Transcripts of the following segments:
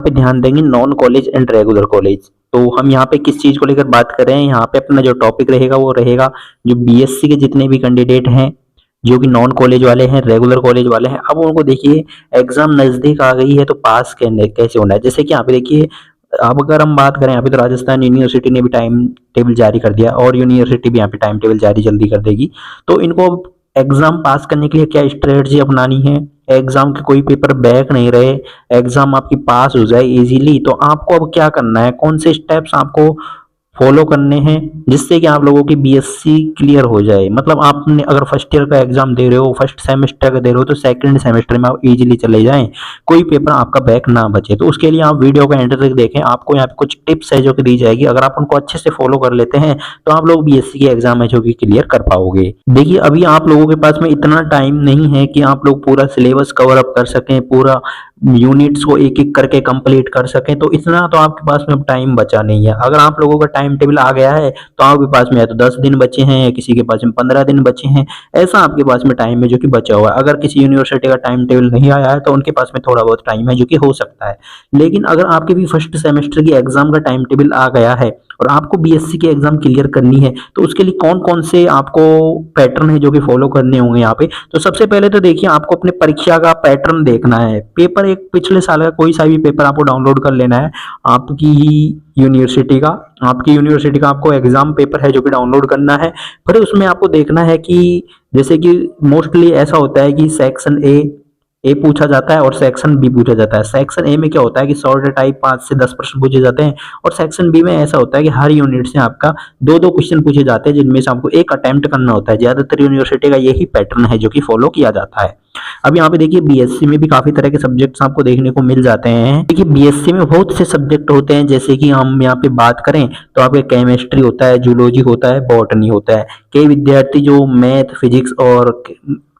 पे ध्यान देंगे non college and regular college. तो हम यहाँ पे किस चीज को लेकर बात कर रहे हैं, यहाँ पे अपना जो टॉपिक रहेगा वो रहेगा जो बीएससी के जितने भी कैंडिडेट हैं जो कि नॉन कॉलेज वाले हैं, रेगुलर कॉलेज वाले हैं, अब उनको देखिए एग्जाम नजदीक आ गई है तो पास करने कैसे होना है। जैसे कि यहाँ पे देखिए, अब अगर हम बात करें यहाँ पे तो राजस्थान यूनिवर्सिटी ने भी टाइम टेबल जारी कर दिया और यूनिवर्सिटी भी यहाँ पे टाइम टेबल जारी जल्दी कर देगी। तो इनको एग्जाम पास करने के लिए क्या स्ट्रेटजी अपनानी है, एग्जाम के कोई पेपर बैक नहीं रहे, एग्जाम आपकी पास हो जाए इजीली, तो आपको अब क्या करना है, कौन से स्टेप्स आपको फॉलो करने हैं जिससे कि आप लोगों की बीएससी क्लियर हो जाए। मतलब आपने अगर फर्स्ट ईयर का एग्जाम दे रहे हो, फर्स्ट सेमेस्टर का दे रहे हो, तो सेकंड सेमेस्टर में आप इजीली चले जाएं, कोई पेपर आपका बैक ना बचे। तो उसके लिए आप वीडियो का एंड तक देखें, आपको यहाँ पे कुछ टिप्स है जो कि दी जाएगी, अगर आप उनको अच्छे से फॉलो कर लेते हैं तो आप लोग बीएससी के एग्जाम है जो कि क्लियर कर पाओगे। देखिए अभी आप लोगों के पास में इतना टाइम नहीं है कि आप लोग पूरा सिलेबस कवर अप कर सकें, पूरा यूनिट्स को एक एक करके कंप्लीट कर सकें, तो इतना तो आपके पास में अब टाइम बचा नहीं है। अगर आप लोगों का टाइम टेबल आ गया है तो आपके पास में या तो 10 दिन बचे हैं या किसी के पास में 15 दिन बचे हैं, ऐसा आपके पास में टाइम है जो कि बचा हुआ है। अगर किसी यूनिवर्सिटी का टाइम टेबल नहीं आया है तो उनके पास में थोड़ा बहुत टाइम है जो कि हो सकता है। लेकिन अगर आपके भी फर्स्ट सेमेस्टर की एग्जाम का टाइम टेबल आ गया है और आपको बीएससी की एग्जाम क्लियर करनी है, तो उसके लिए कौन कौन से आपको पैटर्न है जो कि फॉलो करने होंगे यहाँ पे। तो सबसे पहले तो देखिए आपको अपने परीक्षा का पैटर्न देखना है। पेपर एक पिछले साल का कोई सा भी पेपर आपको डाउनलोड कर लेना है आपकी यूनिवर्सिटी का, आपकी यूनिवर्सिटी का आपको एग्जाम पेपर है जो कि डाउनलोड करना है। फिर उसमें आपको देखना है कि जैसे कि मोस्टली ऐसा होता है कि सेक्शन ए पूछा जाता है और सेक्शन बी पूछा जाता है। सेक्शन ए में क्या होता है कि शॉर्ट टाइप 5 से 10 प्रश्न पूछे जाते हैं और सेक्शन बी में ऐसा होता है कि हर यूनिट से आपका दो दो क्वेश्चन पूछे जाते हैं जिनमें से आपको एक अटेम्प्ट करना होता है। ज्यादातर यूनिवर्सिटी का यही पैटर्न है जो कि फॉलो किया जाता है। अब यहाँ पे देखिए बीएससी में भी काफी तरह के सब्जेक्ट्स आपको देखने को मिल जाते हैं। देखिए बीएससी में बहुत से सब्जेक्ट होते हैं, जैसे कि हम यहाँ पे बात करें तो आपके केमिस्ट्री होता है, जूलॉजी होता है, बॉटनी होता है। कई विद्यार्थी जो मैथ, फिजिक्स और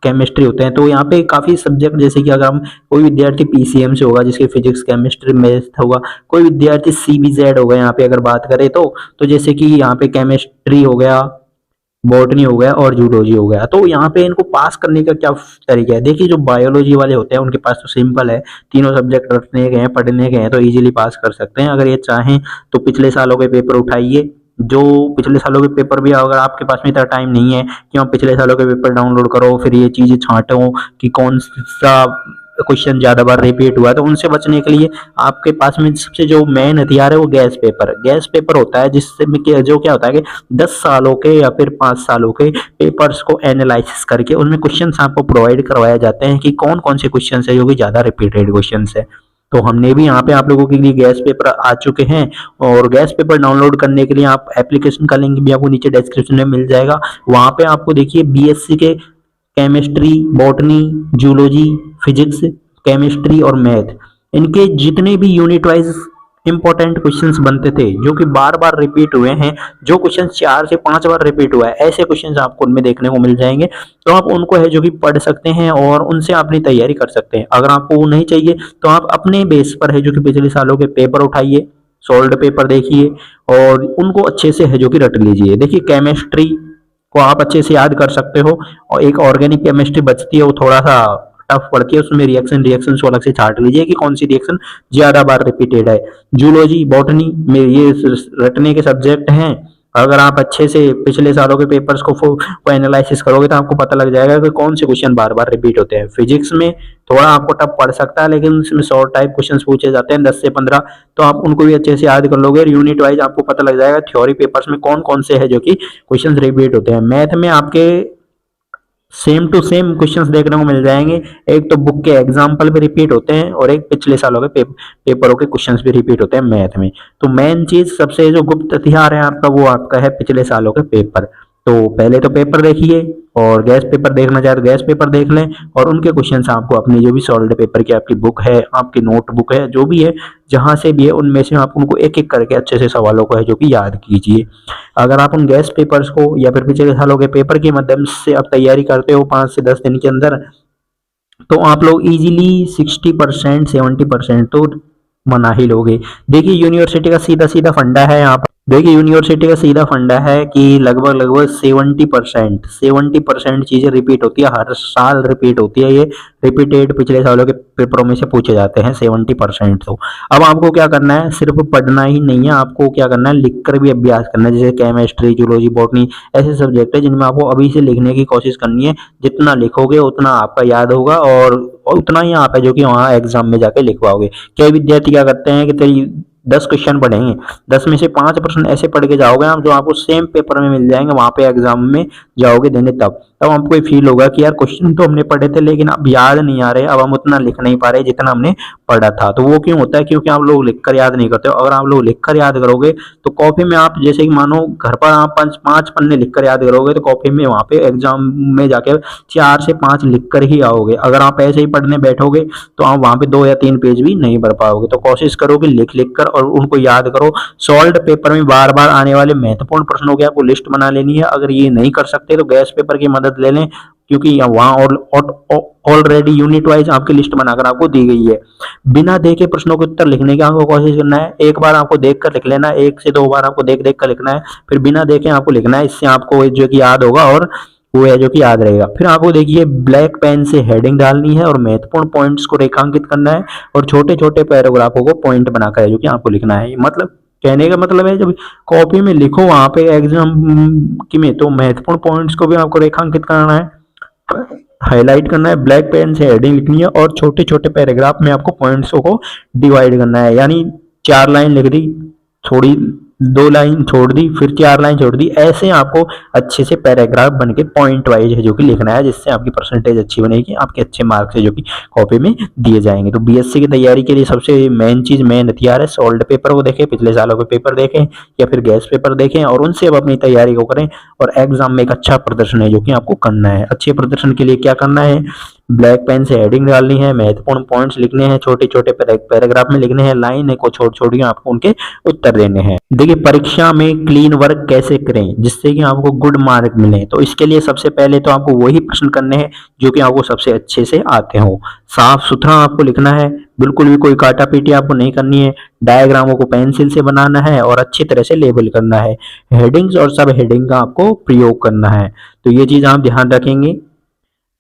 केमिस्ट्री होते हैं, तो यहाँ पे काफी सब्जेक्ट, जैसे कि अगर हम कोई विद्यार्थी पीसीएम से होगा जिसके फिजिक्स, केमिस्ट्री, मैथ होगा, कोई विद्यार्थी सीबीजेड होगा यहाँ पे अगर बात करें तो जैसे कि यहाँ पे केमिस्ट्री हो गया, बॉटनी हो गया और जूलॉजी हो गया। तो यहाँ पे इनको पास करने का क्या तरीका है, देखिए जो बायोलॉजी वाले होते हैं उनके पास तो सिंपल है, तीनों सब्जेक्ट रटने गए हैं, पढ़ने गए हैं, तो इजीली पास कर सकते हैं। अगर ये चाहें तो पिछले सालों के पेपर उठाइए, जो पिछले सालों के पेपर भी, अगर आपके पास में इतना टाइम नहीं है कि आप पिछले सालों के पेपर डाउनलोड करो फिर ये चीजें छांटो कि कौन सा क्वेश्चन ज्यादा बार रिपीट हुआ है, तो उनसे बचने के लिए आपके पास में सबसे जो मेन हथियार है वो गैस पेपर होता है, जिससे जो क्या होता है कि 10 सालों के या फिर 5 सालों के पेपर्स को एनालिसिस करके उनमें क्वेश्चंस आपको प्रोवाइड करवाए जाते हैं कि कौन कौन से क्वेश्चंस है जो कि ज्यादा रिपीटेड क्वेश्चंस है। तो हमने भी यहाँ पे आप लोगों के लिए गैस पेपर आ चुके हैं, और गैस पेपर डाउनलोड करने के लिए आप एप्लीकेशन का लिंक भी आपको नीचे डिस्क्रिप्शन में मिल जाएगा। वहां पे आपको देखिए बीएससी के chemistry, botany, zoology, physics, chemistry और मैथ, इनके जितने भी यूनिट वाइज इंपॉर्टेंट क्वेश्चंस बनते थे जो कि बार बार रिपीट हुए हैं, जो क्वेश्चन 4 से 5 बार रिपीट हुआ है, ऐसे क्वेश्चंस आपको उनमें देखने को मिल जाएंगे। तो आप उनको है जो कि पढ़ सकते हैं और उनसे अपनी तैयारी कर सकते हैं। अगर आपको वो नहीं चाहिए तो आप अपने बेस पर है जो कि पिछले सालों के पेपर उठाइए, सोल्ड पेपर देखिए और उनको अच्छे से है जो कि रट लीजिए। देखिए केमिस्ट्री को आप अच्छे से याद कर सकते हो, और एक ऑर्गेनिक केमिस्ट्री बचती है वो थोड़ा सा टफ पड़ती है, उसमें रिएक्शन को अलग से छाट लीजिए कि कौन सी रिएक्शन ज्यादा बार रिपीटेड है। जूलॉजी, बॉटनी में ये रटने के सब्जेक्ट हैं। अगर आप अच्छे से पिछले सालों के पेपर्स को एनालिसिस करोगे तो आपको पता लग जाएगा कि कौन से क्वेश्चन बार बार रिपीट होते हैं। फिजिक्स में थोड़ा आपको टफ पड़ सकता है, लेकिन उसमें शॉर्ट टाइप क्वेश्चन पूछे जाते हैं 10 से 15, तो आप उनको भी अच्छे से याद कर लोगे। यूनिट वाइज आपको पता लग जाएगा थ्योरी पेपर्स में कौन कौन से है जो कि क्वेश्चन रिपीट होते हैं। मैथ में आपके सेम टू सेम क्वेश्चंस देखने को मिल जाएंगे, एक तो बुक के एग्जाम्पल भी रिपीट होते हैं और एक पिछले सालों के पेपरों के क्वेश्चंस भी रिपीट होते हैं मैथ में। तो मेन चीज सबसे जो गुप्त हथियार है आपका वो आपका है पिछले सालों के पेपर। तो पहले तो पेपर देखिए, और गैस पेपर देखना चाहे तो गैस पेपर देख लें, और उनके क्वेश्चंस आपको अपनी जो भी सॉल्व पेपर की आपकी बुक है, आपकी नोटबुक है, जो भी है जहां से भी है उनमें से आप उनको एक एक करके अच्छे से सवालों को है जो कि याद कीजिए। अगर आप उन गैस पेपर्स को या फिर पिछले सालों के पेपर के माध्यम से आप तैयारी करते हो 5 से 10 दिन के अंदर, तो आप लोग इजीली 60% 70% तो बना ही लोगे। देखिए यूनिवर्सिटी का सीधा सीधा फंडा है यहाँ पर, देखिए यूनिवर्सिटी का सीधा फंडा है कि लगभग लगभग 70% चीजें रिपीट होती है, हर साल रिपीट होती है। ये रिपीटेड पिछले सालों के पेपरों में से पूछे जाते हैं 70%। तो अब आपको क्या करना है, सिर्फ पढ़ना ही नहीं है, आपको क्या करना है, लिखकर भी अभ्यास करना है। जैसे केमिस्ट्री, जूलॉजी, बॉटनी ऐसे सब्जेक्ट है जिनमें आपको अभी से लिखने की कोशिश करनी है। जितना लिखोगे उतना आपका याद होगा और उतना ही आप है जो कि वहाँ एग्जाम में जाके लिख पाओगे। कई विद्यार्थी क्या करते हैं कि तेरी 10 क्वेश्चन पढ़ेंगे, 10 में से 5% ऐसे पढ़ के जाओगे आप जो आपको सेम पेपर में मिल जाएंगे, वहां पे एग्जाम में जाओगे देने, तब आपको ये फील होगा कि यार क्वेश्चन तो हमने पढ़े थे लेकिन अब याद नहीं आ रहे, अब हम उतना लिख नहीं पा रहे जितना हमने पढ़ा था। तो वो क्यों होता है, क्योंकि आप लोग लिखकर याद नहीं करते हो। अगर आप लोग लिखकर याद करोगे तो कॉपी में आप, जैसे कि मानो घर पर आप 5 पन्ने लिखकर याद करोगे तो कॉपी में वहां पे एग्जाम में जाके 4 से 5 लिखकर ही आओगे। अगर आप ऐसे ही पढ़ने बैठोगे तो आप वहां पे 2 या 3 पेज भी नहीं भर पाओगे। तो कोशिश करो कि लिख लिख कर और उनको याद करो। सॉल्व पेपर में बार बार आने वाले महत्वपूर्ण प्रश्नों की आपको लिस्ट बना लेनी है। अगर ये नहीं कर सकते तो गैस पेपर की मदद ले लें, क्योंकि वहां ऑलरेडी यूनिट वाइज आपकी लिस्ट बनाकर आपको दी गई है। बिना देखे प्रश्नों के उत्तर लिखने की आपको कोशिश करना है। एक बार आपको देखकर लिख लेना है, 1 से 2 बार आपको देख देख कर लिखना है, फिर बिना देखे आपको लिखना है। इससे आपको जो कि याद होगा और वो है जो कि याद रहेगा। फिर आपको देखिए ब्लैक पेन से हेडिंग डालनी है और महत्वपूर्ण पॉइंट्स को रेखांकित करना है और छोटे छोटे पैराग्राफों को पॉइंट बनाकर है जो कि आपको लिखना है। मतलब कहने का मतलब है जब कॉपी में लिखो वहां पे एग्जाम की में तो महत्वपूर्ण पॉइंट्स को भी आपको रेखांकित करना है, हाईलाइट करना है, ब्लैक पेन से हेडिंग लिखनी है और छोटे छोटे पैराग्राफ में आपको पॉइंट्स को डिवाइड करना है। यानी 4 लाइन लिख दी, थोड़ी 2 लाइन छोड़ दी, फिर 4 लाइन छोड़ दी, ऐसे आपको अच्छे से पैराग्राफ बन के पॉइंट वाइज है जो कि लिखना है, जिससे आपकी परसेंटेज अच्छी बनेगी, आपके अच्छे मार्क्स है जो कि कॉपी में दिए जाएंगे। तो बीएससी की तैयारी के लिए सबसे मेन चीज, मेन हथियार है सॉल्व पेपर को देखें, पिछले सालों के पेपर देखें या फिर गैस पेपर देखें और उनसे अब अपनी तैयारी को करें और एग्जाम में एक अच्छा प्रदर्शन है जो कि आपको करना है। अच्छे प्रदर्शन के लिए क्या करना है, ब्लैक पेन से हेडिंग डालनी है, महत्वपूर्ण पॉइंट्स लिखने हैं, छोटे छोटे पैराग्राफ में लिखने हैं, लाइन को छोड़ छोड़ के आपको उनके उत्तर देने हैं। देखिए परीक्षा में क्लीन वर्क कैसे करें जिससे कि आपको गुड मार्क मिले, तो इसके लिए सबसे पहले तो आपको वही प्रश्न करने हैं जो कि आपको सबसे अच्छे से आते हो। साफ सुथरा आपको लिखना है, बिल्कुल भी कोई काटा पीटी आपको नहीं करनी है। डायग्रामों को पेंसिल से बनाना है और अच्छी तरह से लेबल करना है। हेडिंग्स और सब हेडिंग का आपको प्रयोग करना है। तो ये चीज आप ध्यान रखेंगे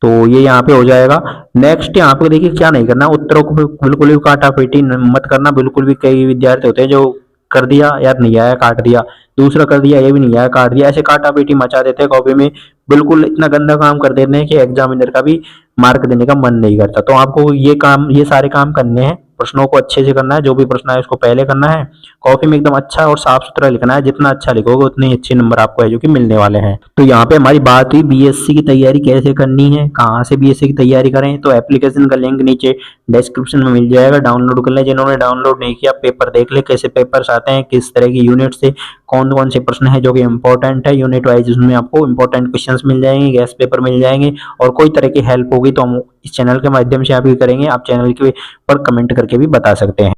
तो ये यहाँ पे हो जाएगा। नेक्स्ट यहाँ पे देखिए क्या नहीं करना, उत्तरों को बिल्कुल भी काटा पीटी मत करना बिल्कुल भी। कई विद्यार्थी होते हैं जो कर दिया यार नहीं आया काट दिया, दूसरा कर दिया ये भी नहीं आया काट दिया, ऐसे काटा पीटी मचा देते हैं कॉपी में, बिल्कुल इतना गंदा काम कर देते हैं कि एग्जामिनर का भी मार्क देने का मन नहीं करता। तो आपको ये सारे काम करने हैं, प्रश्नों को अच्छे से करना है, जो भी प्रश्न है उसको पहले करना है, कॉपी में एकदम अच्छा और साफ सुथरा लिखना है। जितना अच्छा लिखोगे उतने ही अच्छे नंबर आपको है जो कि मिलने वाले हैं। तो यहाँ पे हमारी बात हुई बीएससी की तैयारी कैसे करनी है, कहाँ से बीएससी की तैयारी करें। तो एप्लीकेशन का लिंक नीचे डिस्क्रिप्शन में मिल जाएगा, डाउनलोड कर ले। जिन्होंने डाउनलोड नहीं किया पेपर देख ले कैसे पेपर्स आते हैं, किस तरह की यूनिट से कौन कौन से प्रश्न है जो कि इंपॉर्टेंट है यूनिट वाइज, उसमें आपको इंपॉर्टेंट क्वेश्चंस मिल जाएंगे, गैस पेपर मिल जाएंगे। और कोई तरह की हेल्प होगी तो हम इस चैनल के माध्यम से आप भी करेंगे, आप चैनल के पर कमेंट करके भी बता सकते हैं।